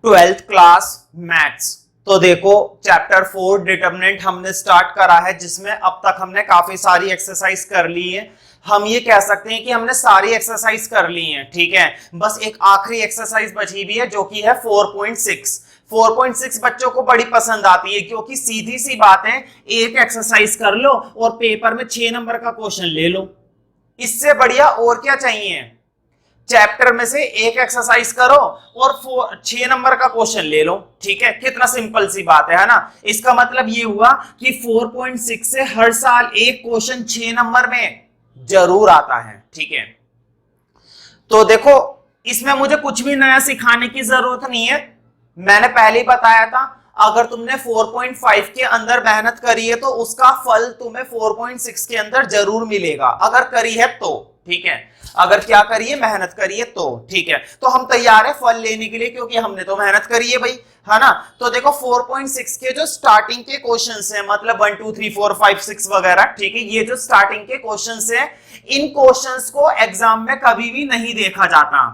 Twelfth class maths. तो देखो chapter 4 determinant हमने स्टार्ट करा है, जिसमें अब तक हमने काफी सारी एक्सरसाइज कर ली है। हम ये कह सकते हैं कि हमने सारी एक्सरसाइज कर ली है, ठीक है। बस एक आखिरी एक्सरसाइज बची हुई है जो कि है 4.6। 4.6 बच्चों को बड़ी पसंद आती है क्योंकि सीधी सी बात है, एक एक्सरसाइज कर लो और पेपर में 6 नंबर का क्वेश्चन ले लो। इससे बढ़िया और क्या चाहिए। चैप्टर में से एक एक्सरसाइज करो और 6 नंबर का क्वेश्चन ले लो, ठीक है। कितना सिंपल सी बात है ना। इसका मतलब ये हुआ कि 4.6 से हर साल एक क्वेश्चन 6 नंबर में जरूर आता है, ठीक है। तो देखो इसमें मुझे कुछ भी नया सिखाने की जरूरत नहीं है। मैंने पहले ही बताया था, अगर तुमने 4.5 के अंदर मेहनत करी है तो उसका फल तुम्हें 4.6 के अंदर जरूर मिलेगा, अगर करी है तो, ठीक है। अगर क्या करिए, मेहनत करिए तो, ठीक है। तो हम तैयार है फल लेने के लिए क्योंकि हमने तो मेहनत करी है भाई, है ना। तो देखो 4.6 के जो स्टार्टिंग के क्वेश्चंस हैं, मतलब 1 2 3 4 5 6 वगैरह, ठीक है, ये जो स्टार्टिंग के क्वेश्चंस हैं, इन क्वेश्चंस को एग्जाम में कभी भी नहीं देखा जाता।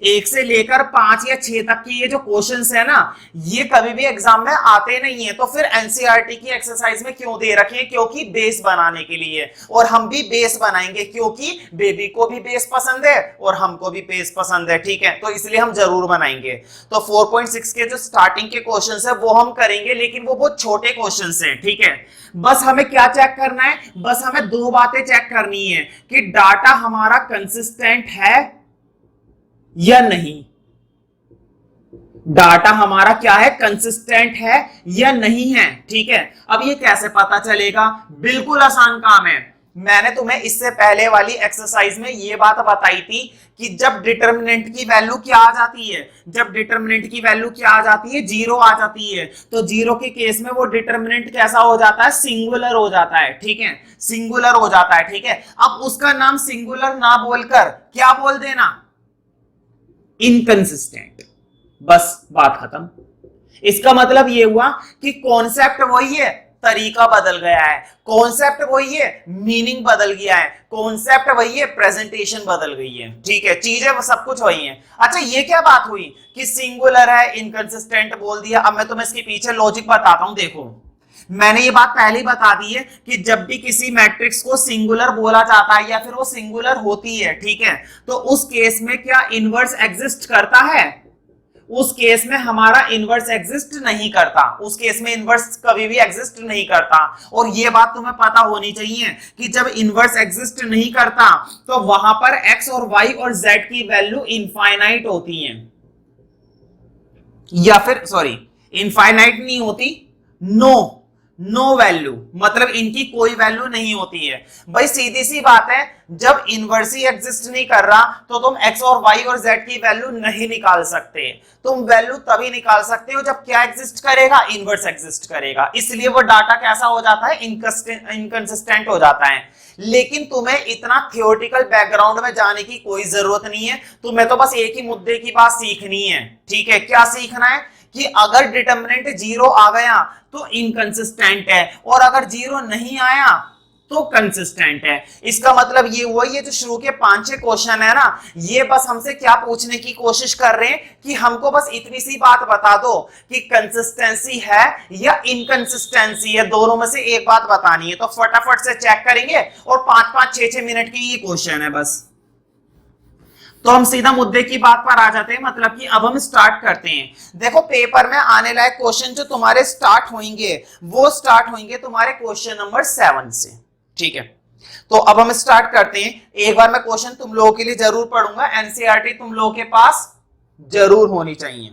1 से लेकर 5 या 6 तक की ये जो क्वेश्चंस है ना, ये कभी भी एग्जाम में आते नहीं है। तो फिर एनसीईआरटी की एक्सरसाइज में क्यों दे रखे हैं? क्योंकि बेस बनाने के लिए। और हम भी बेस बनाएंगे क्योंकि बेबी को भी बेस पसंद है और हमको भी बेस पसंद है, ठीक है। तो इसलिए हम जरूर बनाएंगे। तो 4.6 के जो स्टार्टिंग के क्वेश्चंस है वो हम करेंगे, लेकिन वो बहुत छोटे क्वेश्चंस हैं, ठीक है। बस हमें क्या चेक करना है? बस हमें 2 बातें चेक करनी है कि डाटा हमारा कंसिस्टेंट है या नहीं। डाटा हमारा क्या है? कंसिस्टेंट है या नहीं है, ठीक है। अब ये कैसे पता चलेगा? बिल्कुल आसान काम है। मैंने तुम्हें इससे पहले वाली एक्सरसाइज में ये बात बताई थी कि जब डिटरमिनेंट की वैल्यू क्या आ जाती है, जब डिटरमिनेंट की वैल्यू क्या आ जाती है, 0 आ जाती है, तो 0 के केस में वो डिटरमिनेंट कैसा हो जाता है? सिंगुलर हो जाता है, ठीक है। सिंगुलर हो जाता है, ठीक है। अब उसका नाम सिंगुलर ना बोलकर क्या बोल देना? इनकंसिस्टेंट। बस बात खत्म। इसका मतलब यह हुआ कि कॉन्सेप्ट वही है, तरीका बदल गया है। कॉन्सेप्ट वही है, मीनिंग बदल गया है। कॉन्सेप्ट वही है, प्रेजेंटेशन बदल गई है, ठीक है। चीजें सब कुछ वही है। अच्छा ये क्या बात हुई कि सिंगुलर है, इनकंसिस्टेंट बोल दिया। अब मैं तुम्हें इसके पीछे लॉजिक बताता हूं। देखो मैंने ये बात पहले ही बता दी है कि जब भी किसी मैट्रिक्स को सिंगुलर बोला जाता है या फिर वो सिंगुलर होती है, ठीक है, तो उस केस में क्या इनवर्स एग्जिस्ट करता है? उस केस में हमारा इनवर्स एग्जिस्ट नहीं करता। उस केस में इनवर्स कभी भी एग्जिस्ट नहीं करता। और ये बात तुम्हें पता होनी चाहिए कि जब इनवर्स एग्जिस्ट नहीं करता तो वहां पर एक्स और वाई और जेड की वैल्यू इनफाइनाइट होती है, या फिर सॉरी इनफाइनाइट नहीं होती, नो वैल्यू, मतलब इनकी कोई वैल्यू नहीं होती है। भाई सीधी सी बात है, जब इनवर्स ही एग्जिस्ट नहीं कर रहा तो तुम एक्स और वाई और जेड की वैल्यू नहीं निकाल सकते। तुम वैल्यू तभी निकाल सकते हो जब क्या एग्जिस्ट करेगा? इनवर्स एग्जिस्ट करेगा। इसलिए वो डाटा कैसा हो जाता है? इनकंसिस्टेंट हो जाता है। लेकिन तुम्हें इतना थियोरेटिकल बैकग्राउंड में जाने की कोई जरूरत नहीं है। तुम्हें तो बस एक ही मुद्दे की बात सीखनी है, ठीक है। क्या सीखना है? कि अगर डिटरमिनेंट 0 आ गया तो इनकंसिस्टेंट है, और अगर 0 नहीं आया तो कंसिस्टेंट है। इसका मतलब ये हुआ, ये जो शुरू के 5-6 क्वेश्चन है ना, ये बस हमसे क्या पूछने की कोशिश कर रहे हैं कि हमको बस इतनी सी बात बता दो कि कंसिस्टेंसी है या इनकंसिस्टेंसी है, दोनों में से एक बात बतानी है। तो फटाफट से चेक करेंगे और 5-5 6-6 मिनट की ये क्वेश्चन है बस। तो हम सीधा मुद्दे की बात पर आ जाते हैं, मतलब कि अब हम स्टार्ट करते हैं। देखो पेपर में आने लायक क्वेश्चन जो तुम्हारे स्टार्ट होंगे वो स्टार्ट होंगे तुम्हारे क्वेश्चन नंबर 7 से, ठीक है। तो अब हम स्टार्ट करते हैं। एक बार मैं क्वेश्चन तुम लोगों के लिए जरूर पढ़ूंगा, एनसीईआरटी तुम लोगों के पास जरूर होनी चाहिए।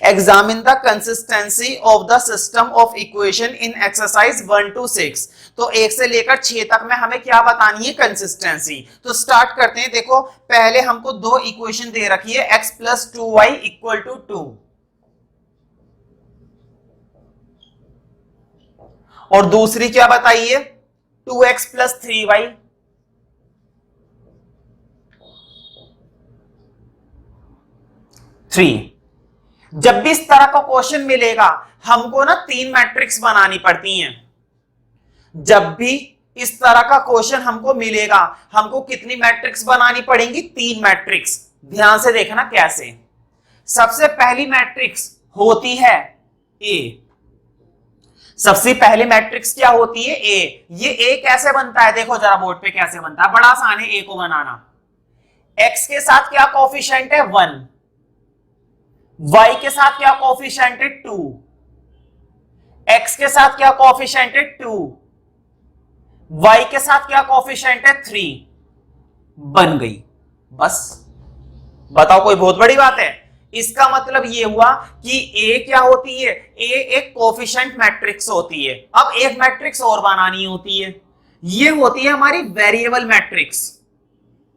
Examine the consistency of the system of equation in exercise 1 to 6। तो 1 से लेकर 6 तक में हमें क्या बतानी है? कंसिस्टेंसी। तो स्टार्ट करते हैं। देखो पहले हमको 2 इक्वेशन दे रखी है, x plus 2y equal to 2, और दूसरी क्या बताइए? 2x plus 3y। जब भी इस तरह का क्वेश्चन मिलेगा हमको ना 3 मैट्रिक्स बनानी पड़ती हैं। जब भी इस तरह का क्वेश्चन हमको मिलेगा हमको कितनी मैट्रिक्स बनानी पड़ेंगी? 3 मैट्रिक्स। ध्यान से देखना कैसे। सबसे पहली मैट्रिक्स होती है ए। सबसे पहली मैट्रिक्स क्या होती है? ए। ये ए कैसे बनता है? देखो जरा बोर्ड पे कैसे बनता है, बड़ा आसान है ए को बनाना। एक्स के साथ क्या कोफिशिएंट है? 1। वाई के साथ क्या कोफिशिएंट है? 2। एक्स के साथ क्या कोफिशिएंट है? 2। वाई के साथ क्या कोफिशिएंट है? 3। बन गई, बस। बताओ कोई बहुत बड़ी बात है? इसका मतलब ये हुआ कि ए क्या होती है? ए एक कोफिशिएंट मैट्रिक्स होती है। अब एक मैट्रिक्स और बनानी होती है, ये होती है हमारी वेरिएबल मैट्रिक्स।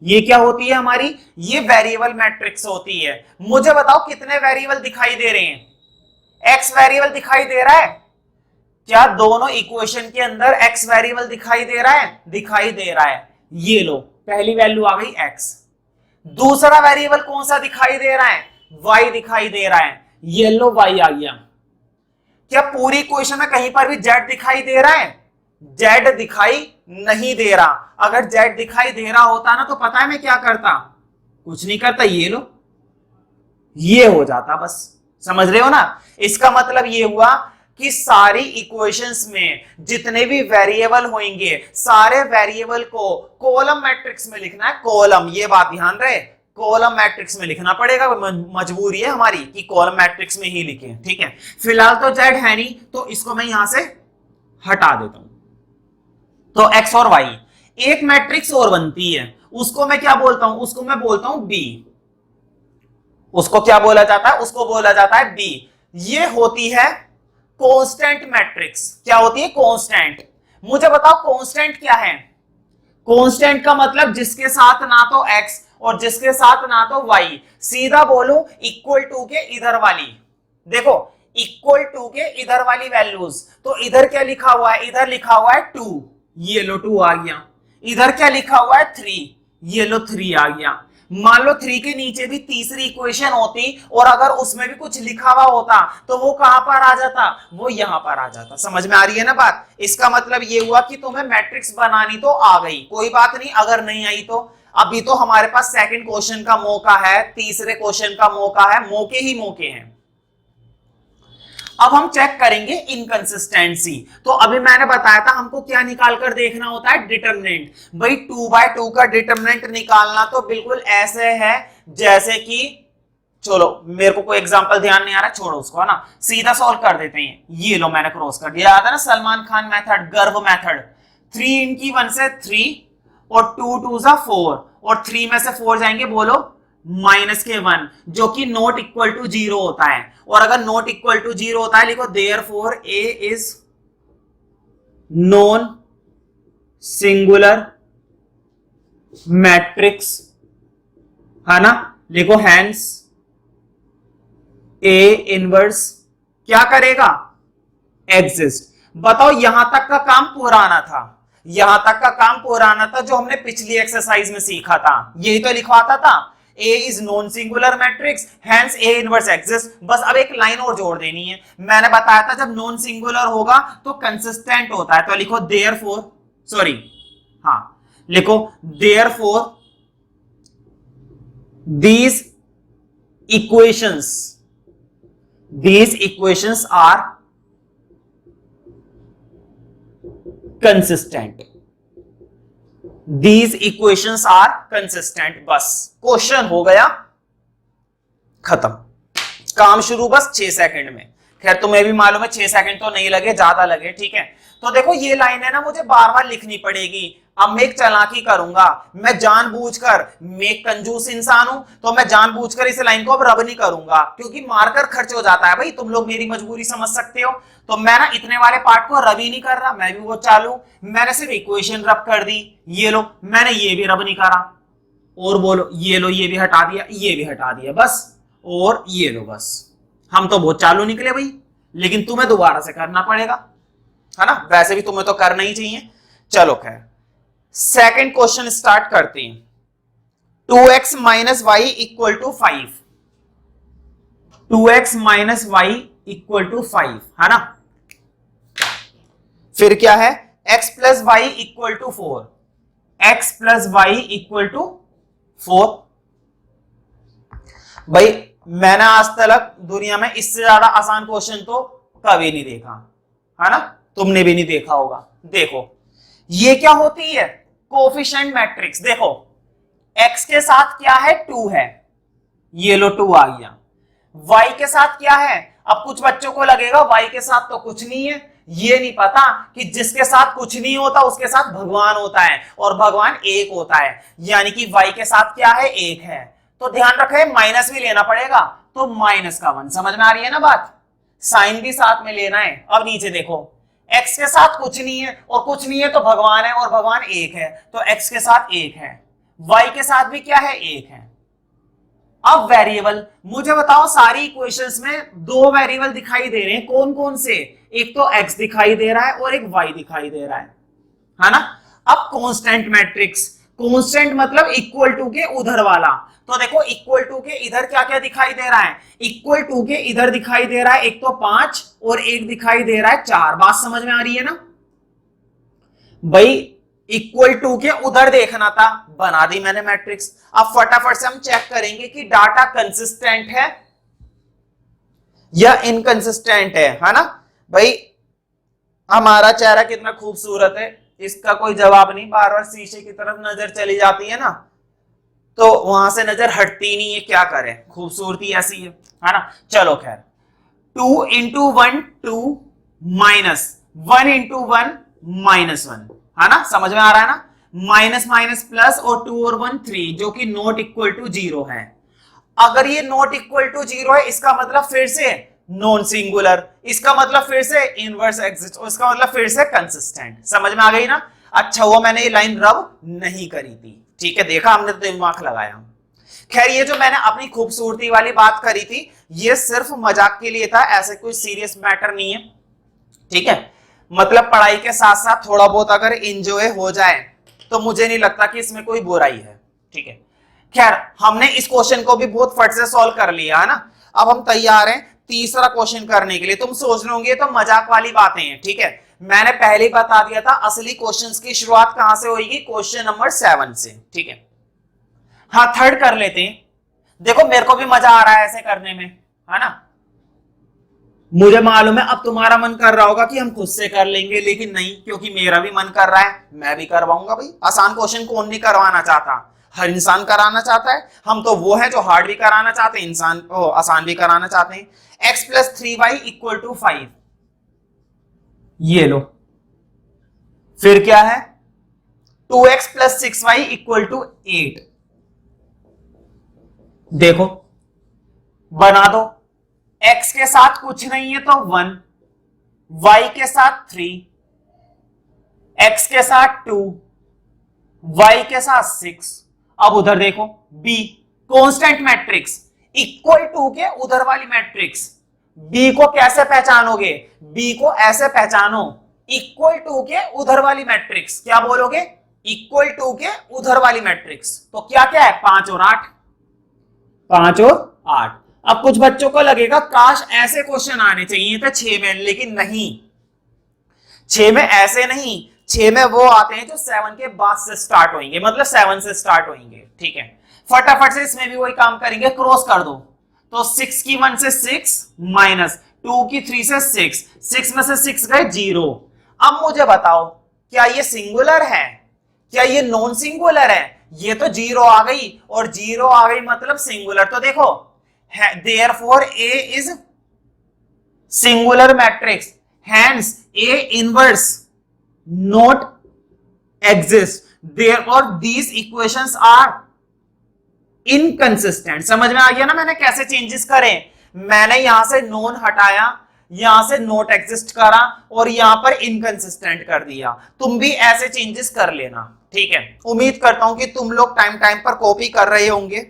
ये क्या होती है हमारी? ये वेरिएबल मैट्रिक्स होती है। मुझे बताओ कितने वेरिएबल दिखाई दे रहे हैं? एक्स वेरिएबल दिखाई दे रहा है क्या? दोनों इक्वेशन के अंदर एक्स वेरिएबल दिखाई दे रहा है? दिखाई दे रहा है। ये लो, पहली वैल्यू आ गई एक्स। दूसरा वेरिएबल कौन सा दिखाई दे रहा है? y दिखाई दे रहा है। ये लो y आ गया। क्या पूरी इक्वेशन में कहीं पर भी z दिखाई दे रहा है? z दिखाई नहीं दे रहा। अगर z दिखाई दे रहा होता ना तो पता है मैं क्या करता? कुछ नहीं करता, ये लो, ये हो जाता बस। समझ रहे हो ना? इसका मतलब ये हुआ कि सारी इक्वेशंस में जितने भी वेरिएबल होंगे, सारे वेरिएबल को कॉलम मैट्रिक्स में लिखना है। कॉलम, ये बात ध्यान रहे, कॉलम मैट्रिक्स में लिखना पड़ेगा। मजबूरी है हमारी कि कॉलम मैट्रिक्स में ही लिखें, ठीक है। फिलहाल तो z है नहीं तो इसको मैं यहां से हटा देता हूं। तो x और y, एक मैट्रिक्स और बनती है, उसको मैं क्या बोलता हूं? उसको मैं बोलता हूं b। उसको क्या बोला जाता है? उसको बोला जाता है b। ये होती है कांस्टेंट मैट्रिक्स। क्या होती है? कांस्टेंट। मुझे बताओ कांस्टेंट क्या है? कांस्टेंट का मतलब जिसके साथ ना तो x और जिसके साथ ना तो y, सीधा बोलूं इक्वल टू के इधर वाली। देखो इक्वल टू के इधर वाली वैल्यूज, तो इधर क्या लिखा हुआ है? इधर लिखा हुआ है 2, ये लो 2 आ गया। इधर क्या लिखा हुआ है? 3, ये लो 3 आ गया। मान लो 3 के नीचे भी तीसरी इक्वेशन होती और अगर उसमें भी कुछ लिखा हुआ होता तो वो कहां पर आ जाता? वो यहां पर आ जाता। समझ में आ रही है ना बात? इसका मतलब ये हुआ कि तुम्हें मैट्रिक्स बनानी तो आ गई, कोई बात नहीं। अगर नहीं आई तो अभी तो हमारे पास सेकंड क्वेश्चन का मौका है, तीसरे क्वेश्चन का मौका है, मौके ही मौके हैं। अब हम चेक करेंगे इनकंसिस्टेंसी। तो अभी मैंने बताया था हमको क्या निकाल कर देखना होता है? डिटरमिनेंट। भाई 2/2 का डिटरमिनेंट निकालना तो बिल्कुल ऐसे है जैसे कि, चलो मेरे को कोई एग्जांपल ध्यान नहीं आ रहा, छोड़ो उसको, है ना, सीधा सॉल्व कर देते हैं। ये लो मैंने क्रॉस कर दिया। याद है ना सलमान खान मेथड, गर्व मेथड। 3 इनकी 1 से 3 और 2 2 जा 4 और 3 में से 4 जाएंगे, बोलो माइनस के 1, जो कि नॉट इक्वल टू 0 होता है। और अगर नॉट इक्वल टू 0 होता है लिखो therefore A is non singular matrix, है ना। लिखो हैंस ए इनवर्स क्या करेगा? एग्जिस्ट। बताओ यहां तक का काम पुराना था, यहां तक का काम पुराना था जो हमने पिछली एक्सरसाइज में सीखा था। यही तो लिखवाता था, A is non singular matrix, hence A inverse exist. बस अब एक लाइन और जोड़ देनी है। मैंने बताया था जब नॉन सिंगुलर होगा तो कंसिस्टेंट होता है, तो लिखो देयरफॉर, सॉरी हाँ लिखो therefore these equations are consistent। These equations are consistent। बस क्वेश्चन हो गया खत्म, काम शुरू बस 6 सेकंड में। खैर तुम्हें भी मालूम है 6 सेकंड तो नहीं लगे, ज्यादा लगे, ठीक है। तो देखो ये लाइन है ना, मुझे बार बार लिखनी पड़ेगी। अब मैं एक चालाकी करूंगा, मैं जानबूझकर, मैं कंजूस इंसान हूं तो मैं जानबूझकर इस लाइन को अब रब नहीं करूंगा, क्योंकि मारकर खर्च हो जाता है। भाई तुम लोग मेरी मजबूरी समझ सकते हो, तो मैं ना इतने वाले पार्ट को रब ही नहीं कर रहा। मैं भी वो चालू, मैंने सिर्फ इक्वेशन रब कर दी, ये लो, मैंने ये भी रब नहीं करा। और बोलो ये लो, ये भी हटा दिया, ये भी हटा दिया, बस। और ये लो, बस। हम तो बहुत चालू निकले भाई, लेकिन तुम्हें दोबारा से करना पड़ेगा, है ना। वैसे भी तुम्हें तो करना ही चाहिए। चलो खैर सेकंड क्वेश्चन स्टार्ट करते हैं। 2x minus y equal to 5, 2x minus y equal to 5, है ना। फिर क्या है? x plus y equal to 4, x plus y equal to 4। भाई मैंने आज तक दुनिया में इससे ज्यादा आसान क्वेश्चन तो कभी नहीं देखा, है ना, तुमने भी नहीं देखा होगा। देखो ये क्या होती है, कोफिशिएंट मैट्रिक्स। देखो x के साथ क्या है, 2 है, ये लो 2 आ गया। y के साथ क्या है, अब कुछ बच्चों को लगेगा y के साथ तो कुछ नहीं है, ये नहीं पता कि जिसके साथ कुछ नहीं होता उसके साथ भगवान होता है, और भगवान एक होता है, यानी कि y के साथ क्या है, 1 है। तो ध्यान रखे माइनस भी लेना पड़ेगा, तो माइनस का 1, समझ में आ रही है ना बात, साइन भी साथ में लेना है। अब नीचे देखो x के साथ कुछ नहीं है, और कुछ नहीं है तो भगवान है, और भगवान 1 है, तो x के साथ 1 है, y के साथ भी क्या है, 1 है। अब वेरिएबल मुझे बताओ, सारी इक्वेशंस में 2 वेरिएबल दिखाई दे रहे हैं, कौन कौन से, एक तो x दिखाई दे रहा है और एक y दिखाई दे रहा है ना। अब कांस्टेंट मैट्रिक्स, कांस्टेंट मतलब इक्वल टू के उधर वाला, तो देखो इक्वल टू के इधर क्या क्या दिखाई दे रहा है, इक्वल टू के इधर दिखाई दे रहा है एक तो 5 और एक दिखाई दे रहा है 4। बात समझ में आ रही है ना भाई, इक्वल टू के उधर देखना था, बना दी मैंने मैट्रिक्स। अब फटाफट से हम चेक करेंगे कि डाटा कंसिस्टेंट है या इनकंसिस्टेंट है ना भाई। हमारा चेहरा कितना खूबसूरत है, इसका कोई जवाब नहीं, बार बार शीशे की तरफ नजर चली जाती है ना, तो वहां से नजर हटती नहीं है, क्या करें, खूबसूरती ऐसी है ना। चलो खैर, 2 इंटू 1 2 माइनस 1 इंटू 1 -1, है ना, समझ में आ रहा है ना, माइनस माइनस प्लस, और 2 और 1 3, जो कि नॉट इक्वल टू 0 है। अगर ये नॉट इक्वल टू 0 है, इसका मतलब फिर से नॉन सिंगुलर, इसका मतलब फिर से इनवर्स एग्जिस्ट, और इसका मतलब फिर से कंसिस्टेंट। समझ में आ गई ना। अच्छा हुआ मैंने ये लाइन रब नहीं करी थी, ठीक है, देखा हमने तो दिमाग लगाया। खैर ये जो मैंने अपनी खूबसूरती वाली बात करी थी, ये सिर्फ मजाक के लिए था, ऐसे कोई सीरियस मैटर नहीं है, ठीक है। मतलब पढ़ाई के साथ साथ थोड़ा बहुत अगर एंजॉय हो जाए तो मुझे नहीं लगता कि इसमें कोई बुराई है, ठीक है। खैर हमने इस क्वेश्चन को भी बहुत फट से सॉल्व कर लिया है ना। अब हम तैयार हैं तीसरा क्वेश्चन करने के लिए। तुम सोच रहे होंगे तो मजाक वाली बातें हैं, ठीक है, मैंने पहले ही बता दिया था असली क्वेश्चंस की शुरुआत कहां से होगी, क्वेश्चन नंबर 7 से, ठीक है। हाँ थर्ड कर लेते हैं। देखो मेरे को भी मजा आ रहा है ऐसे करने में, है ना, मुझे मालूम है अब तुम्हारा मन कर रहा होगा कि हम खुद से कर लेंगे, लेकिन नहीं, क्योंकि मेरा भी मन कर रहा है, मैं भी करवाऊंगा भाई। आसान क्वेश्चन कौन नहीं करवाना चाहता, हर इंसान कराना चाहता है। हम तो वो है जो हार्ड भी कराना चाहते हैं, इंसान आसान भी कराना चाहते हैं। x plus 3y equal to 5, ये लो। फिर क्या है, 2x plus 6y equal to 8, देखो बना दो। x के साथ कुछ नहीं है तो 1, y के साथ 3, x के साथ 2, y के साथ 6। अब उधर देखो b, constant matrix, equal to के उधर वाली मैट्रिक्स। b को कैसे पहचानोगे, b को ऐसे पहचानो, इक्वल टू के उधर वाली मैट्रिक्स, क्या बोलोगे, इक्वल टू के उधर वाली मैट्रिक्स। तो क्या क्या है, 5 और 8, 5 और 8। अब कुछ बच्चों को लगेगा काश ऐसे क्वेश्चन आने चाहिए थे 6 में, लेकिन नहीं, 6 में ऐसे नहीं, 6 में वो आते हैं जो 7 के बाद से स्टार्ट होंगे, मतलब 7 से स्टार्ट होंगे, ठीक है। फटाफट से इसमें भी वही काम करेंगे, क्रॉस कर दो, तो 6 की 1 से 6 माइनस 2 की 3 से 6, 6 में से 6 गए 0। अब मुझे बताओ क्या ये सिंगुलर है, क्या ये नॉन सिंगुलर है, ये तो 0 आ गई, और 0 आ गई मतलब सिंगुलर। तो देखो therefore A is singular matrix, hence A inverse not exist, therefore these equations are inconsistent। समझ में आ गया ना मैंने कैसे चेंजेस करे, मैंने यहां से नॉन हटाया, यहां से नॉट एग्जिस्ट करा, और यहां पर इनकंसिस्टेंट कर दिया। तुम भी ऐसे चेंजेस कर लेना, ठीक है। उम्मीद करता हूं कि तुम लोग टाइम टाइम पर कॉपी कर रहे होंगे,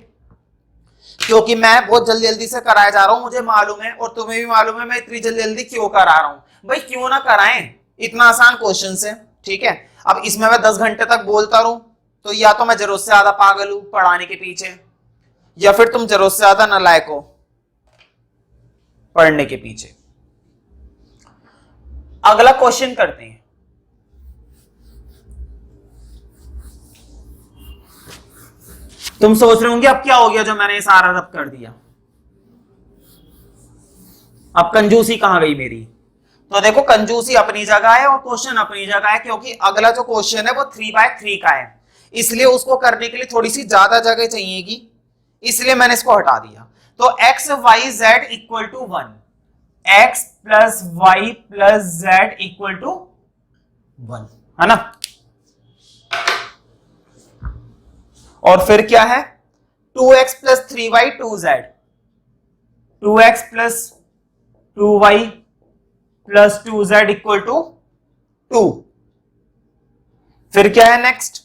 क्योंकि मैं बहुत जल्दी जल्दी से कराया जा रहा हूं, मुझे मालूम है, और तुम्हें भी मालूम है मैं इतनी जल्दी जल्दी क्यों करा रहा हूं। भाई क्यों ना कराएं, इतना आसान क्वेश्चन है, ठीक है। अब इसमें मैं 10 घंटे तक बोलता रहूं तो या तो मैं जरूरत से ज्यादा पागल हूं पढ़ाने के पीछे, या फिर तुम जरूरत से ज्यादा नालायक हो पढ़ने के पीछे। अगला क्वेश्चन करते हैं। तुम सोच रहे होंगे अब क्या हो गया जो मैंने सारा रब कर दिया, अब कंजूसी कहां गई मेरी? तो देखो कंजूसी अपनी जगह है और क्वेश्चन अपनी जगह है, क्योंकि अगला जो क्वेश्चन है वो 3/3 का है, इसलिए उसको करने के लिए थोड़ी सी ज्यादा जगह चाहिएगी, इसलिए मैंने इसको हटा दिया। तो x y z equal to 1, x plus y plus z equal to 1, है ना। और फिर क्या है? 2x plus 3y 2z, 2x plus 2y plus 2z equal to 2। फिर क्या है next?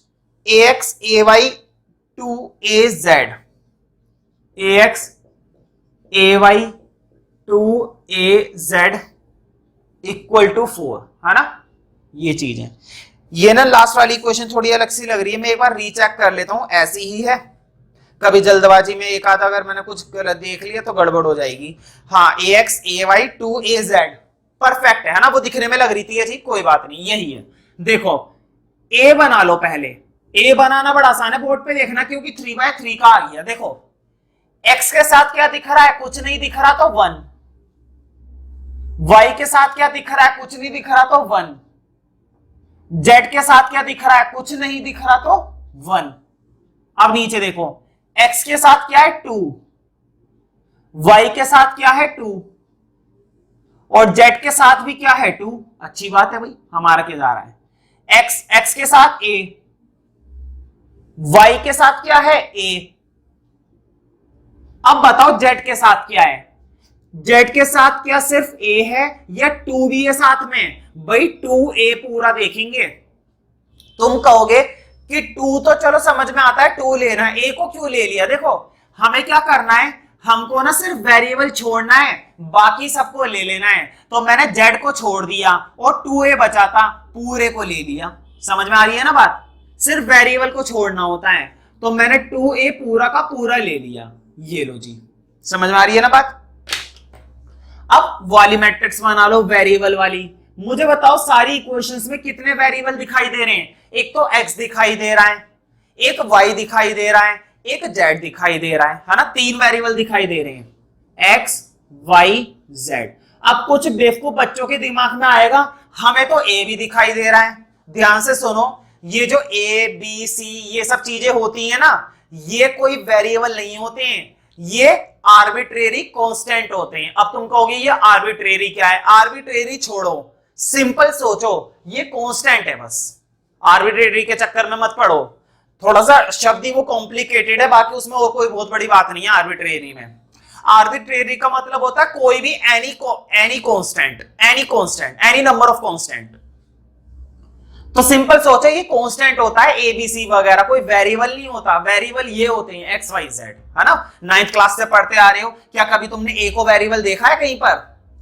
ax ay 2az, ax ay 2az equal to 4, है ना। ये चीज है। ये ना लास्ट वाली इक्वेशन थोड़ी अलग सी लग रही है, मैं एक बार रीचेक कर लेता हूं, ऐसी ही है। कभी जल्दबाजी में एक आधा अगर मैंने कुछ गलत देख लिया तो गड़बड़ हो जाएगी। हाँ, ax ay 2az परफेक्ट है ना, वो दिखने में लग रही थी जी, कोई बात नहीं, यही है। देखो a बना लो पहले, a बनाना बड़ा आसान है, बोर्ड पे देखना, क्योंकि 3/3 का आ गया। देखो x के साथ क्या दिख रहा है? कुछ नहीं दिख रहा तो 1, y के साथ क्या दिख रहा है? कुछ नहीं दिख रहा तो 1, z के साथ क्या दिख रहा है? कुछ नहीं दिख रहा तो 1। अब नीचे देखो, x के साथ क्या है? 2, y के साथ क्या है? 2, और z के साथ भी क्या है? 2। अच्छी बात है भाई, हमारा क्या जा रहा है? x के साथ a, y के साथ क्या है? a। अब बताओ z के साथ क्या है? z के साथ क्या सिर्फ a है या 2 भी है साथ में? भाई 2a पूरा देखेंगे। तुम कहोगे कि 2 तो चलो समझ में आता है, 2 लेना है, a को क्यों ले लिया? देखो हमें क्या करना है, हमको ना सिर्फ वेरिएबल छोड़ना है, बाकी सबको ले लेना है। तो मैंने z को छोड़ दिया और 2a बचा था, पूरे को ले लिया। समझ में आ रही है ना बात? सिर्फ वेरिएबल को छोड़ना होता है, तो मैंने 2a पूरा का पूरा ले लिया। ये लो जी, समझ में आ रही है ना बात? अब वाली मैट्रिक्स बना लो, वेरिएबल वाली। मुझे बताओ सारी इक्वेशंस में कितने वेरिएबल दिखाई दे रहे हैं? एक तो x दिखाई दे रहा है, एक y दिखाई दे रहा है, एक z दिखाई दे रहा है ना। 3 वेरिएबल दिखाई दे रहे हैं, x y z। अब कुछ बेवकूफ बच्चों के दिमाग में आएगा, हमें तो a भी दिखाई दे रहा है। ध्यान से सुनो, ये जो a b c ये सब चीजें होती है ना, ये कोई वेरिएबल नहीं होते हैं, ये आर्बिट्रेरी कांस्टेंट होते हैं। अब तुम कहोगे ये आर्बिट्रेरी क्या है? आर्बिट्रेरी छोड़ो, सिंपल सोचो, ये कांस्टेंट है बस। आर्बिट्रेरी के चक्कर में मत पड़ो, थोड़ा सा शब्द ही वो कॉम्प्लिकेटेड है, बाकी उसमें और कोई बहुत बड़ी बात नहीं है। आर्बिट्रेरी में, आर्बिट्रेरी का मतलब होता है कोई भी any constant, any number of constant. तो सिंपल सोचो, ये कांस्टेंट होता है, एबीसी वगैरह, कोई वेरिएबल नहीं होता। वेरिएबल ये होते हैं एक्स वाई जेड, है ना। 9th क्लास से पढ़ते आ रहे हो, क्या कभी तुमने ए को वेरिएबल देखा है कहीं पर?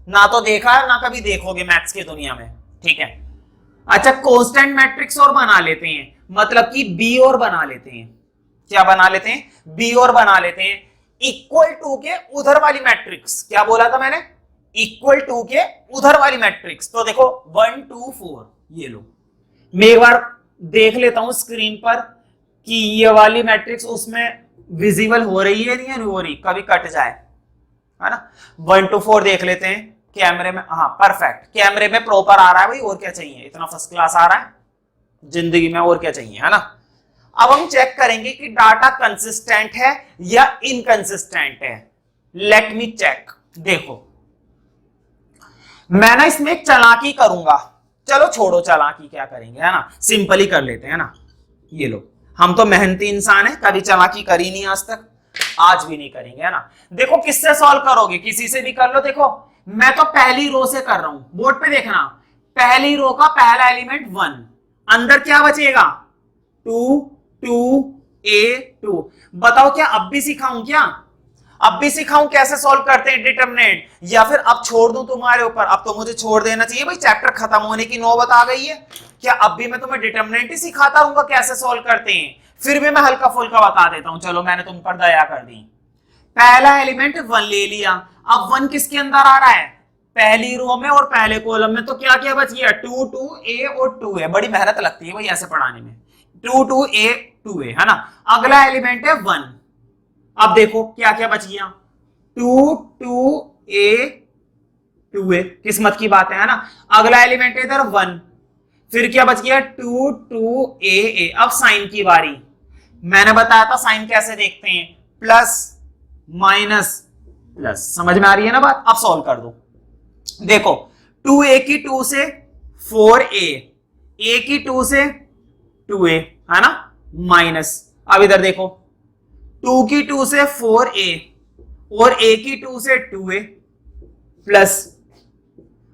ना तो देखा है, ना कभी देखोगे मैथ्स की दुनिया में, ठीक है। अच्छा, कांस्टेंट मैट्रिक्स और बना लेते हैं, मतलब कि बी और बना लेते हैं। क्या बना लेते हैं? बी और बना लेते हैं। इक्वल टू के उधर वाली मैट्रिक्स, क्या बोला था मैंने? इक्वल टू के उधर वाली मैट्रिक्स। तो देखो 1 2 4, ये लो, मैं एक बार देख लेता हूं स्क्रीन पर कि ये वाली मैट्रिक्स उसमें विजिबल हो रही है, नहीं हो रही, कभी कट जाए, है ना। 1 2 4 देख लेते हैं कैमरे में। हाँ परफेक्ट, कैमरे में प्रॉपर आ रहा है भाई, और क्या चाहिए, इतना फर्स्ट क्लास आ रहा है जिंदगी में, और क्या चाहिए, है ना। अब हम चेक करेंगे कि डाटा कंसिस्टेंट है या इनकंसिस्टेंट है। Let me check. देखो मैं ना इसमें एक चालाकी करूंगा, चलो छोड़ो चालाकी क्या करेंगे, है ना, सिंपल ही कर लेते हैं ना। ये लो, हम तो मेहनती इंसान है, कभी चालाकी करी नहीं आज तक, आज भी नहीं करेंगे, है ना। देखो किससे सॉल्व करोगे? किसी से भी कर लो। देखो मैं तो पहली रो से कर रहा हूं, बोर्ड पे देखना, पहली रो का पहला एलिमेंट 1, अंदर क्या बचेगा? 2 2 a 2। बताओ क्या अब भी सिखाऊं? क्या अब भी सिखाऊं कैसे सॉल्व करते हैं डिटरमिनेंट, या फिर अब छोड़ दूं तुम्हारे ऊपर? अब तो मुझे छोड़ देना चाहिए भाई, चैप्टर खत्म होने की नौबत आ गई है। क्या अब भी मैं तुम्हें डिटरमिनेंट ही सिखाता रहूंगा कैसे सॉल्व करते हैं? फिर भी मैं हल्का फुल्का बता देता हूं, चलो मैंने तुम पर दया कर दी। पहला एलिमेंट 1 ले लिया, अब 1 किसके अंदर आ रहा है? पहली रो में और पहले कॉलम में। तो क्या क्या बच गया? 2 2 a और 2 a। बड़ी मेहनत लगती है भाई ऐसे पढ़ाने में। 2 2 a 2 a, है ना। अगला एलिमेंट है 1। अब देखो क्या क्या बच गया? 2 2 a 2a, किस्मत की बात है ना। अगला एलिमेंट है इधर 1, फिर क्या बच गया 2 2a। अब साइन की बारी, मैंने बताया था साइन कैसे देखते हैं, प्लस माइनस प्लस, समझ में आ रही है ना बात। अब सॉल्व कर दो, देखो 2a की 2 से 4a, a की 2 से 2a, है ना, माइनस। अब इधर देखो 2 की 2 से 4a और a की 2 से 2a, प्लस।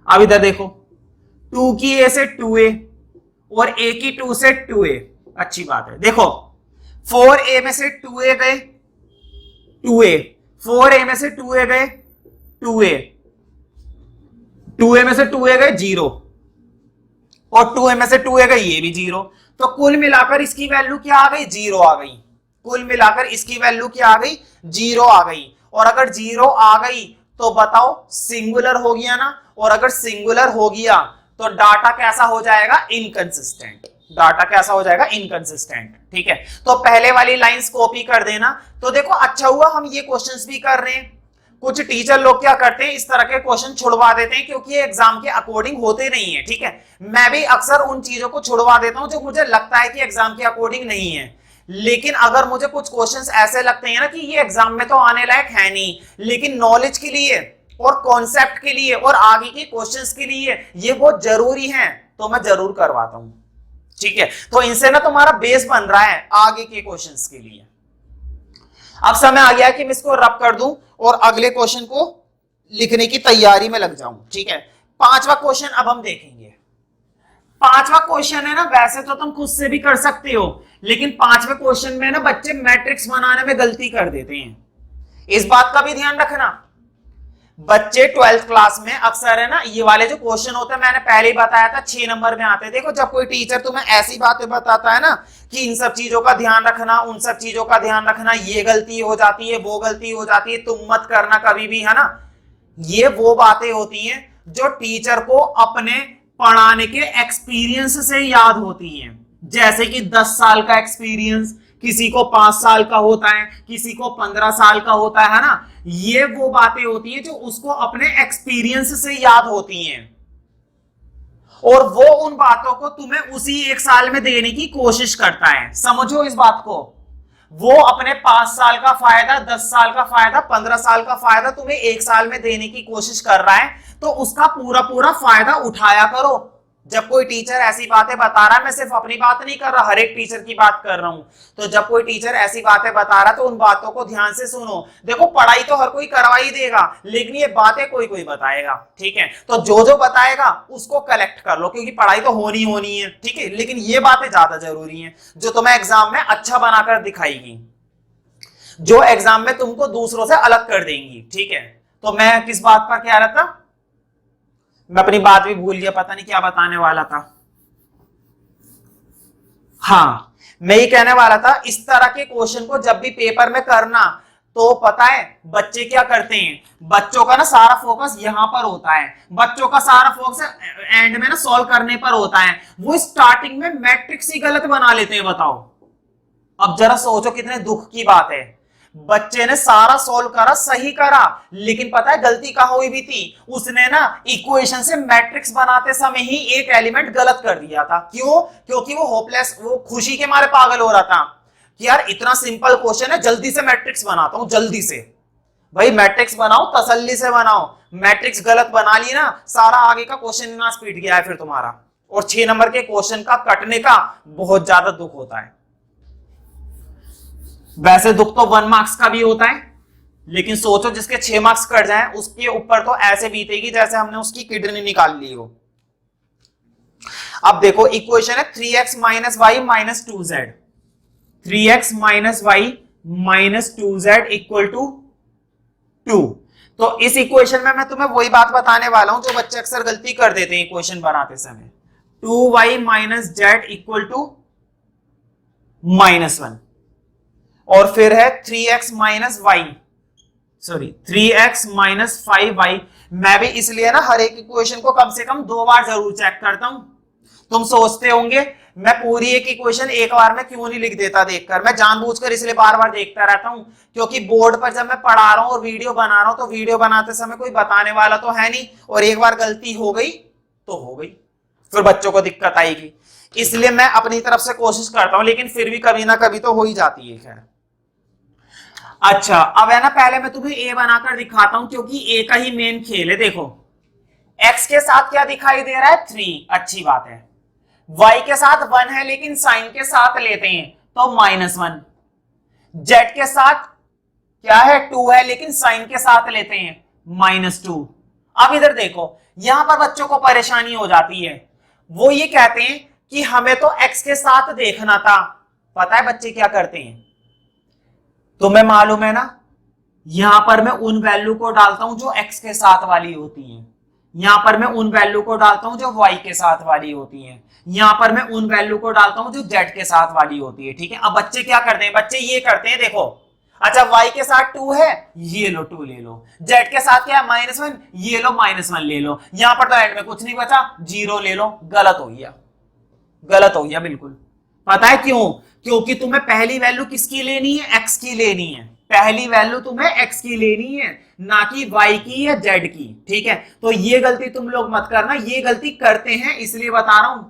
अब इधर देखो 2 की a से 2a और a की 2 से 2a, अच्छी बात है। देखो 4a में से 2a गए 2a, 4a में से 2a गए 2a, 2a में से 2a गए 0 और 2a में से 2a गए ये भी 0, तो कुल मिलाकर इसकी वैल्यू क्या आ गई, 0 आ गई। कुल मिलाकर इसकी वैल्यू क्या आ गई, 0 आ गई। और अगर 0 आ गई तो बताओ सिंगुलर हो गया ना, और अगर सिंगुलर हो गया तो डाटा कैसा हो जाएगा, इनकंसिस्टेंट। डाटा कैसा हो जाएगा, इनकंसिस्टेंट। ठीक है, तो पहले वाली लाइंस कॉपी कर देना। तो देखो अच्छा हुआ हम ये क्वेश्चंस भी कर रहे हैं। कुछ टीचर लोग क्या करते हैं, इस तरह के क्वेश्चन छुड़वा देते हैं क्योंकि ये एग्जाम के अकॉर्डिंग होते नहीं है। ठीक है, मैं भी अक्सर उन चीजों को छुड़वा देता हूं जो मुझे लगता है कि एग्जाम के अकॉर्डिंग नहीं है। लेकिन अगर मुझे कुछ क्वेश्चंस ऐसे लगते हैं ना कि ये एग्जाम में तो आने लायक है नहीं, लेकिन नॉलेज के लिए और कॉन्सेप्ट के लिए और आगे के क्वेश्चंस के लिए ये बहुत जरूरी है, तो मैं जरूर करवाता हूं। ठीक है, तो इनसे ना तुम्हारा बेस बन रहा है आगे के क्वेश्चंस के लिए। अब समय आ गया कि मैं इसको रब कर दूं और अगले क्वेश्चन को लिखने की तैयारी में लग जाऊं। ठीक है, पांचवा क्वेश्चन अब हम देखेंगे। पांचवा क्वेश्चन है ना, वैसे तो तुम खुद से भी कर सकते हो, लेकिन पांचवे क्वेश्चन में ना बच्चे मैट्रिक्स बनाने में गलती कर देते हैं। इस बात का भी ध्यान रखना। बच्चे 12th क्लास में अक्सर है ना ये वाले जो क्वेश्चन होते हैं, मैंने पहले ही बताया था 6 नंबर में आते हैं। देखो जब कोई टीचर तुम्हें ऐसी बातें बताता है ना कि इन सब चीजों का ध्यान रखना, उन सब चीजों का ध्यान रखना, ये गलती हो जाती है, वो गलती हो जाती है, तुम मत करना कभी भी, है ना, ये वो बातें होती हैं जो टीचर को अपने पढ़ाने के एक्सपीरियंस से याद होती हैं। जैसे कि 10 साल का एक्सपीरियंस किसी को 5 साल का होता है, किसी को 15 साल का होता है ना, ये वो बातें होती हैं जो उसको अपने एक्सपीरियंस से याद होती हैं, और वो उन बातों को तुम्हें उसी 1 साल में देने की कोशिश करता है। समझो इस बात को, वो अपने 5 साल का फायदा, 10 साल का फायदा, 15 साल का फायदा तुम्हें 1 साल में देने की कोशिश कर रहा है, तो उसका पूरा पूरा फायदा उठाया करो। जब कोई टीचर ऐसी बातें बता रहा है, मैं सिर्फ अपनी बात नहीं कर रहा, हर एक टीचर की बात कर रहा हूं, तो जब कोई टीचर ऐसी बातें बता रहा है तो उन बातों को ध्यान से सुनो। देखो पढ़ाई तो हर कोई करवा ही देगा, लेकिन ये बातें कोई कोई बताएगा। ठीक है, तो जो जो बताएगा उसको कलेक्ट कर लो, क्योंकि पढ़ाई तो होनी होनी है। ठीक है, लेकिन ये बातें ज्यादा जरूरी हैं जो तुम्हें एग्जाम में अच्छा बनाकर दिखाएगी, जो एग्जाम में तुमको दूसरों से अलग कर देंगी। ठीक है, तो मैं किस बात पर कह रहा था, मैं अपनी बात भी भूल गया, पता नहीं क्या बताने वाला था। हाँ, मैं ये कहने वाला था, इस तरह के क्वेश्चन को जब भी पेपर में करना, तो पता है बच्चे क्या करते हैं, बच्चों का ना सारा फोकस यहां पर होता है, बच्चों का सारा फोकस एंड में ना सॉल्व करने पर होता है। वो स्टार्टिंग में मैट्रिक्स ही गलत बना लेते हैं। बताओ, अब जरा सोचो कितने दुख की बात है। बच्चे ने सारा सॉल्व करा, सही करा, लेकिन पता है गलती कहां हुई भी थी, उसने ना इक्वेशन से मैट्रिक्स बनाते समय ही एक एलिमेंट गलत कर दिया था। क्यों? क्योंकि वो होपलेस, वो खुशी के मारे पागल हो रहा था कि यार इतना सिंपल क्वेश्चन है, जल्दी से मैट्रिक्स बनाता हूं, जल्दी से। भाई मैट्रिक्स बनाओ, तसल्ली से बनाओ। मैट्रिक्स गलत बना ली ना, सारा आगे का क्वेश्चन ना स्पीड गया है फिर तुम्हारा, और 6 नंबर के क्वेश्चन का कटने का बहुत ज्यादा दुख होता है। वैसे दुख तो 1 मार्क्स का भी होता है, लेकिन सोचो जिसके 6 मार्क्स कट जाएं, उसके ऊपर तो ऐसे बीतेगी जैसे हमने उसकी किडनी निकाल ली हो। अब देखो इक्वेशन है 3x minus y minus 2z, 3x minus y minus 2z equal to 2। तो इस इक्वेशन में मैं तुम्हें वही बात बताने वाला हूं जो बच्चे अक्सर गलती कर देते हैं इक्वेशन बनाते समय। 2y minus Z equal to -1, और फिर है 3x minus Y, sorry 3x minus 5y। मैं भी इसलिए ना हर एक इक्वेशन को कम से कम 2 बार जरूर चेक करता हूं। तुम सोचते होंगे मैं पूरी एक इक्वेशन एक बार में क्यों नहीं लिख देता देखकर, मैं जानबूझकर इसलिए बार बार देखता रहता हूं क्योंकि बोर्ड पर जब मैं पढ़ा रहा हूं और वीडियो बना रहा हूं तो वीडियो बनाते समय कोई बताने वाला तो है नहीं, और एक बार गलती हो गई तो हो गई, फिर बच्चों को दिक्कत आएगी। इसलिए मैं अपनी तरफ से कोशिश करता हूं, लेकिन फिर भी कभी ना कभी तो हो ही जाती है। खैर अच्छा, अब है ना, पहले मैं तुम्हें ए बनाकर दिखाता हूं क्योंकि ए का ही मेन खेल है। देखो x के साथ क्या दिखाई दे रहा है 3, अच्छी बात है। y के साथ 1 है लेकिन साइन के साथ लेते हैं तो -1। z के साथ क्या है 2 है लेकिन साइन के साथ लेते हैं -2। अब इधर देखो, यहां पर बच्चों को परेशानी हो जाती है, वो ये कहते हैं कि हमें तो x के साथ देखना था। पता है बच्चे क्या करते हैं, तुम्हें मालूम है ना, यहां पर मैं उन वैल्यू को डालता हूं जो x के साथ वाली होती हैं, यहां पर मैं उन वैल्यू को डालता हूं जो y के साथ वाली होती हैं, यहां पर मैं उन वैल्यू को डालता हूं जो z के साथ वाली होती है। ठीक है, अब बच्चे क्या करते हैं, बच्चे ये करते हैं, देखो अच्छा y के साथ 2 है, ये लो 2 ले लो, z के साथ क्या है -1, ये लो -1 ले लो, यहां पर तो एंड में कुछ नहीं बचा, 0 ले लो। गलत हो गया, गलत हो गया बिल्कुल। पता है क्यों, क्योंकि तुम्हें पहली वैल्यू किसकी लेनी है, x की लेनी है। पहली वैल्यू तुम्हें x की लेनी है, ना कि y की या z की। ठीक है, तो ये गलती तुम लोग मत करना, ये गलती करते हैं इसलिए बता रहा हूं।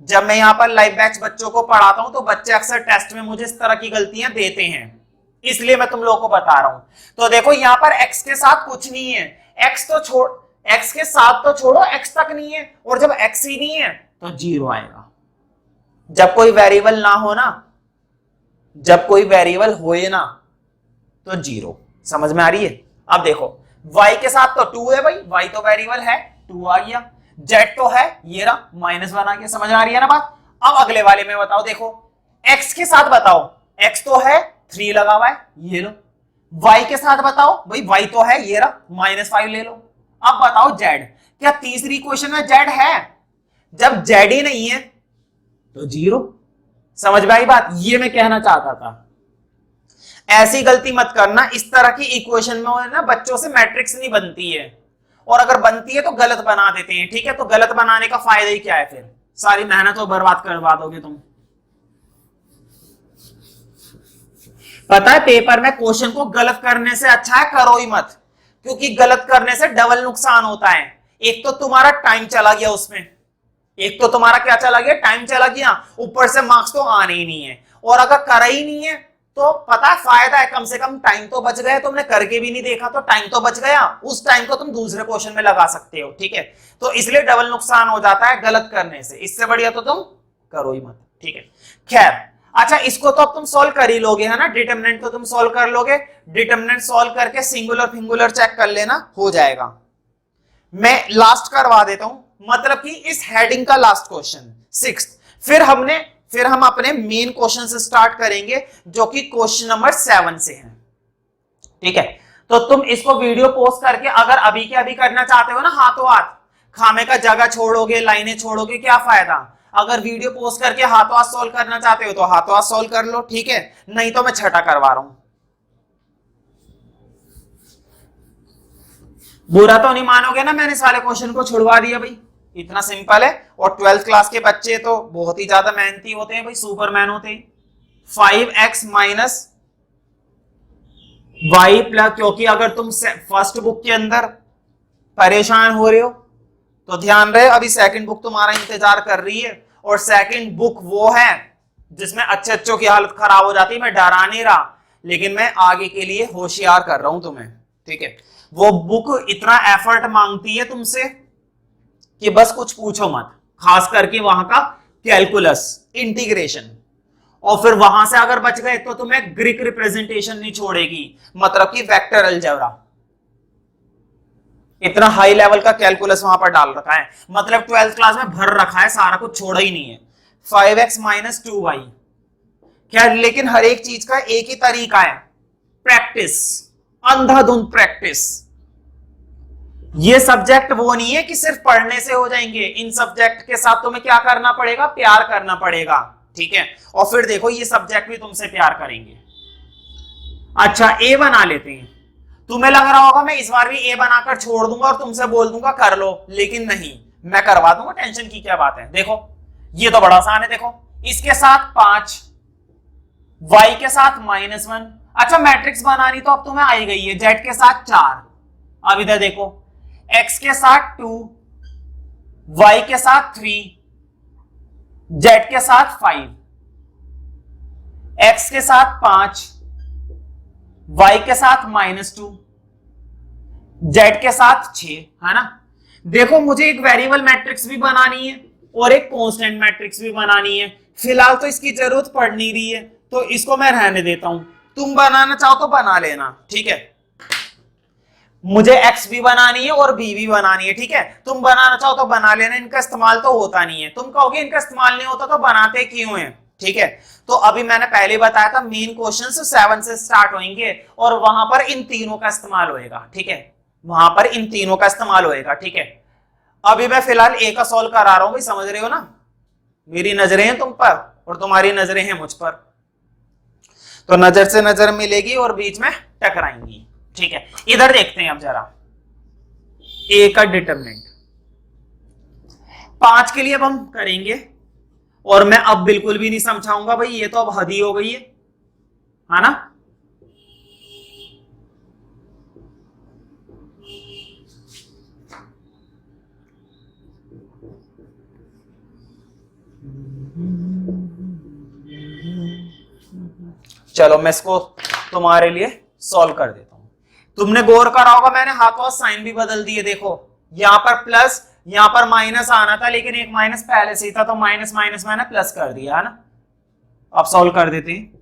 जब मैं यहाँ पर लाइव बैच बच्चों को पढ़ाता हूं तो बच्चे अक्सर टेस्ट में मुझे इस तरह की गलतियां देते हैं, इसलिए मैं तुम लोगों को बता रहा हूं। तो देखो यहाँ पर x के साथ कुछ नहीं है, x तो छोड़, x के साथ तो छोड़ो, x तक नहीं है, और जब x ही नहीं है तो 0 आएगा। जब कोई वेरिएबल ना हो ना, जब कोई वेरिएबल होए ना तो 0। समझ में आ रही है। अब देखो y के साथ तो 2 है भाई, y तो वेरिएबल है, 2 आ गया, z तो है, ये रहा -1 आ गया। समझ में आ रही है ना बात। अब अगले वाले में बताओ, देखो x के साथ बताओ, x तो है 3 लगा हुआ है, ये लो। y के साथ बताओ भाई, y तो है, ये रहा -5 ले लो। अब बताओ z, क्या तीसरी क्वेश्चन में z है? जब z ही नहीं है तो 0। समझ में आई बात, ये मैं कहना चाहता था। ऐसी गलती मत करना, इस तरह की इक्वेशन में ना बच्चों से मैट्रिक्स नहीं बनती है, और अगर बनती है तो गलत बना देते हैं। ठीक है, तो गलत बनाने का फायदा ही क्या है, फिर सारी मेहनत तो बर्बाद करवा दोगे तुम। पता है पेपर में क्वेश्चन को गलत करने से अच्छा है करो ही मत, क्योंकि गलत करने से डबल नुकसान होता है। एक तो तुम्हारा टाइम चला गया उसमें, एक तो तुम्हारा क्या चला गया, टाइम चला गया, ऊपर से मार्क्स तो आने ही नहीं है। और अगर करा ही नहीं है तो पता है फायदा है, कम से कम टाइम तो बच गया, तुमने करके भी नहीं देखा तो टाइम तो बच गया, उस टाइम को तुम दूसरे क्वेश्चन में लगा सकते हो। ठीक है, तो इसलिए डबल नुकसान हो जाता है गलत करने से, इससे बढ़िया तो तुम करो ही मत। ठीक है, खैर अच्छा, इसको तो अब तुम सॉल्व कर ही लोगे, है ना, डिटरमिनेंट तो तुम सॉल्व कर लोगे। डिटरमिनेंट सॉल्व करके सिंगुलर फिंगुलर चेक कर लेना, हो जाएगा। मैं लास्ट करवा देता हूं, मतलब कि इस हेडिंग का लास्ट क्वेश्चन 6th, फिर हम अपने मेन क्वेश्चन से स्टार्ट करेंगे जो कि क्वेश्चन नंबर 7 से है। ठीक है, तो तुम इसको वीडियो पोस्ट करके अगर अभी के अभी करना चाहते हो ना, हाथों हाथ, खामे का जगह छोड़ोगे, लाइनें छोड़ोगे, क्या फायदा। अगर वीडियो पोस्ट करके हाथों हाथ सॉल्व करना चाहते हो तो हाथों हाथ सॉल्व कर लो। ठीक है, नहीं तो मैं छठा करवा रहा हूं। बुरा तो नहीं मानोगे ना, मैंने सारे क्वेश्चन को छुड़वा दिया भाई, इतना सिंपल है। और 12th क्लास के बच्चे तो बहुत ही ज्यादा मेहनती होते हैं भाई, सुपरमैन होते हैं। 5x माइनस y प्लस, क्योंकि अगर तुम फर्स्ट बुक के अंदर परेशान हो रहे हो तो ध्यान रहे, अभी सेकंड बुक तुम्हारा इंतजार कर रही है, और सेकंड बुक वो है जिसमें अच्छों की हालत खराब हो जाती है। मैं डरा नहीं रहा, लेकिन मैं आगे के लिए होशियार कर रहा हूं तुम्हें। ठीक है, वो बुक इतना एफर्ट मांगती है तुमसे कि बस कुछ पूछो मत, खास करके वहां का कैलकुलस, इंटीग्रेशन, और फिर वहां से अगर बच गए तो तुम्हें ग्रीक रिप्रेजेंटेशन नहीं छोड़ेगी, मतलब कि वेक्टर अलजेब्रा। इतना हाई लेवल का कैलकुलस वहां पर डाल रखा है, मतलब 12th क्लास में भर रखा है, सारा कुछ छोड़ा ही नहीं है। 5x माइनस 2y, क्या, लेकिन हर एक चीज का एक ही तरीका है, प्रैक्टिस, अंधाधुंध प्रैक्टिस। ये सब्जेक्ट वो नहीं है कि सिर्फ पढ़ने से हो जाएंगे, इन सब्जेक्ट के साथ तुम्हें क्या करना पड़ेगा, प्यार करना पड़ेगा। ठीक है, और फिर देखो ये सब्जेक्ट भी तुमसे प्यार करेंगे। अच्छा, ए बना लेते हैं। तुम्हें लग रहा होगा मैं इस बार भी ए बनाकर छोड़ दूंगा और तुमसे बोल दूंगा कर लो, लेकिन नहीं, मैं करवा दूंगा, टेंशन की क्या बात है। देखो ये तो बड़ा आसान है, देखो इसके साथ 5, y के साथ -1। अच्छा मैट्रिक्स बनानी तो अब तुम्हें आई गई है, z के साथ 4। अब इधर देखो x के साथ 2, y के साथ 3, z के साथ 5, x के साथ 5, y के साथ -2, z के साथ 6, है ना। देखो मुझे एक वेरिएबल मैट्रिक्स भी बनानी है और एक कांस्टेंट मैट्रिक्स भी बनानी है। फिलहाल तो इसकी जरूरत पड़ नहीं रही है तो इसको मैं रहने देता हूं, तुम बनाना चाहो तो बना लेना, ठीक है। मुझे x भी बनानी है और b भी बनानी है, ठीक है। तुम बनाना चाहो तो बना लेना, इनका इस्तेमाल तो होता नहीं है। तुम कहोगे इनका इस्तेमाल नहीं होता तो बनाते क्यों है, ठीक है। तो अभी मैंने पहले बताया था मेन क्वेश्चन 7 से स्टार्ट होंगे और वहां पर इन तीनों का इस्तेमाल होएगा, ठीक है। वहां पर इन तीनों का इस्तेमाल होएगा, ठीक है। अभी मैं फिलहाल ए का सॉल्व करा रहा हूं, भाई समझ रहे हो ना। मेरी नजरें हैं तुम पर और तुम्हारी नजरें हैं मुझ पर, तो नजर से नजर मिलेगी और बीच में टकराएंगी, ठीक है। इधर देखते हैं अब जरा ए का डिटरमिनेंट 5 के लिए अब हम करेंगे और मैं अब बिल्कुल भी नहीं समझाऊंगा भाई, ये तो अब हद ही हो गई है ना। चलो मैं इसको तुम्हारे लिए सॉल्व कर देता हूं। तुमने गौर करा होगा मैंने हाथों साइन भी बदल दिए, देखो यहां पर प्लस यहां पर माइनस आना था लेकिन एक माइनस पहले से ही था तो माइनस माइनस मैंने प्लस कर दिया, है ना। अब सॉल्व कर देते हैं।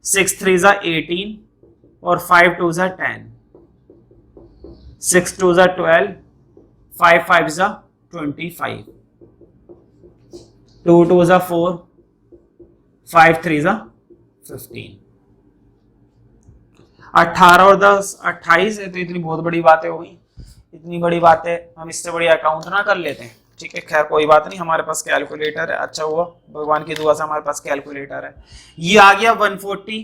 6 3 ज़ा 18 और 5 2 ज़ा 10, 6 2 ज़ा 12, 5 5 ज़ा 25, 2 2 ज़ा 4, 5 3 ज़ा 15, 18 और 10 28 है। तो इतनी बहुत बड़ी बातें हो गई, इतनी बड़ी बातें हम इससे बड़ी अकाउंट ना कर लेते हैं, ठीक है। खैर कोई बात नहीं, हमारे पास कैलकुलेटर है, अच्छा हुआ भगवान की दुआ से हमारे पास कैलकुलेटर है। ये आ गया 140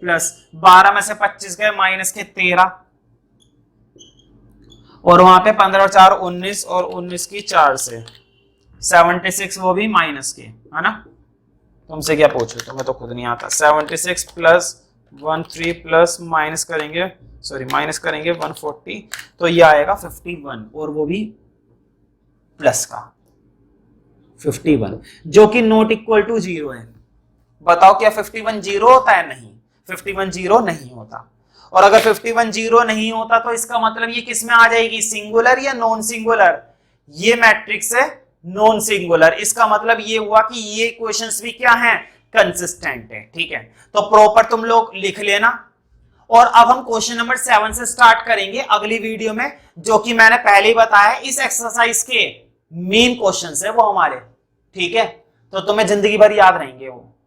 प्लस 12 में से 25 गए माइनस के 13 और वहां पे 15 और 4 19 और 19 की 4 से 76, वो भी माइनस के, है ना। तुमसे क्या पूछो, तुम्हें तो खुद नहीं आता। 76 प्लस 13 प्लस माइनस करेंगे 140 तो ये आएगा 51 और वो भी प्लस का 51 जो कि नॉट इक्वल टू 0 है। बताओ क्या 51 0 होता है? नहीं, 51 0 नहीं होता। और अगर 51 0 नहीं होता तो इसका मतलब ये किस में आ जाएगी, सिंगुलर या नॉन सिंगुलर? ये मैट्रिक्स है नॉन सिंगुलर, इसका मतलब ये हुआ कि ये क्वेश्चंस भी क्या हैं, कंसिस्टेंट है, ठीक है। तो प्रॉपर तुम लोग लिख लेना। और अब हम क्वेश्चन नंबर 7 से स्टार्ट करेंगे अगली वीडियो में, जो कि मैंने पहले ही बताया इस एक्सरसाइज के मेन क्वेश्चंस है वो हमारे, ठीक है। तो तुम्हें जिंदगी भर याद रहेंगे वो।